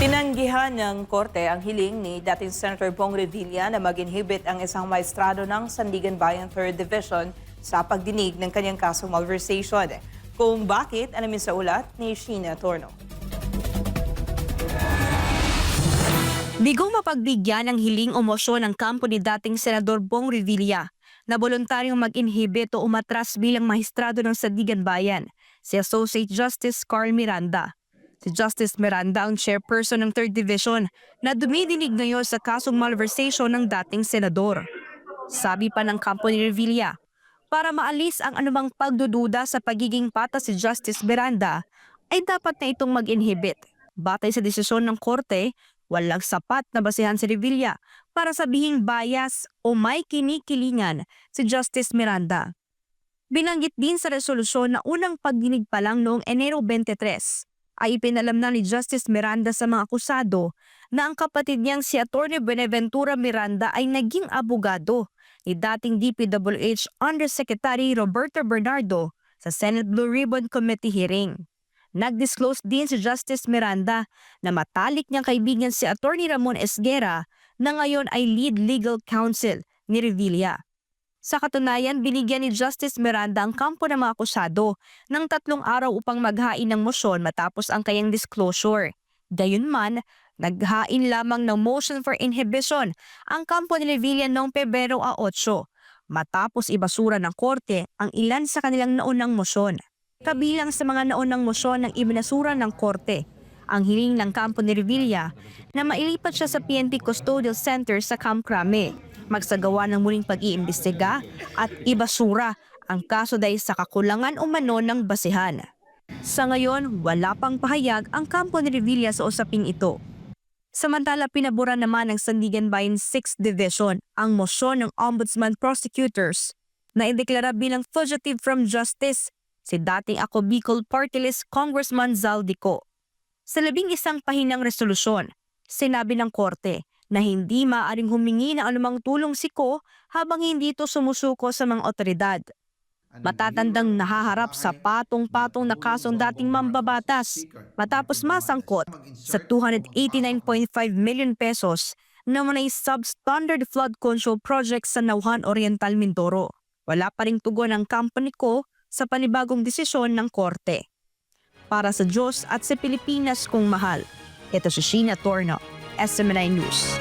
Tinanggihan ng Korte ang hiling ni dating Senator Bong Revilla na mag-inhibit ang isang maestrado ng Sandigan Bayan 3rd Division sa pagdinig ng kanyang kasong malversation. Kung bakit, alamin sa ulat ni Sheena Torno. Bigong mapagbigyan ng hiling o mosyon ng kampo ni dating Senador Bong Revilla na voluntaryong mag-inhibit o umatras bilang mahistrado ng Sandigan Bayan, si Associate Justice Carl Miranda. Si Justice Miranda ang chairperson ng 3rd Division na dumidinig ngayon sa kasong malversation ng dating senador. Sabi pa ng kampo ni Revilla, para maalis ang anumang pagdududa sa pagiging patas si Justice Miranda, ay dapat na itong mag-inhibit. Batay sa desisyon ng korte, walang sapat na basehan si Revilla para sabihing bias o may kinikilingan si Justice Miranda. Binanggit din sa resolusyon na unang pagdinig pa lang noong Enero 23 ay ipinalam na ni Justice Miranda sa mga akusado na ang kapatid niyang si Atty. Buenaventura Miranda ay naging abogado ni dating DPWH Undersecretary Roberto Bernardo sa Senate Blue Ribbon Committee hearing. Nag-disclose din si Justice Miranda na matalik niyang kaibigan si Atty. Ramon Esguera na ngayon ay lead legal counsel ni Revilla. Sa katunayan, binigyan ni Justice Miranda ang kampo ng mga akusado ng 3 araw upang maghain ng mosyon matapos ang kanyang disclosure. Gayunman, naghain lamang ng motion for inhibition ang kampo ni Revilla noong Pebrero 8 matapos ibasura ng korte ang ilan sa kanilang naunang mosyon. Kabilang sa mga naunang mosyon ng ibinasura ng korte, ang hiling ng kampo ni Revilla na mailipat siya sa PNP Custodial Center sa Camp Crame, magsagawa ng muling pag-iimbestiga at ibasura ang kaso dahil sa kakulangan umano ng basehan. Sa ngayon, wala pang pahayag ang kampo ni Revilla sa usaping ito. Samantala, pinabura naman ng Sandigan Bayan 6th Division ang mosyon ng Ombudsman Prosecutors na ideklara bilang fugitive from justice si dating Ako Bicol Party List Congressman Zaldico. Sa 11 pahinang resolusyon, sinabi ng korte na hindi maaaring humingi ng anumang tulong si Ko habang hindi ito sumusuko sa mga otoridad. Matatandang nahaharap sa patong-patong na kasong dating mambabatas matapos masangkot sa 289.5 million pesos na manay substandard flood control project sa Nauhan Oriental, Mindoro. Wala pa ring tugon ang company Ko sa panibagong desisyon ng korte. Para sa Diyos at sa Pilipinas kong mahal, ito si Sheena Torno, SMNI News.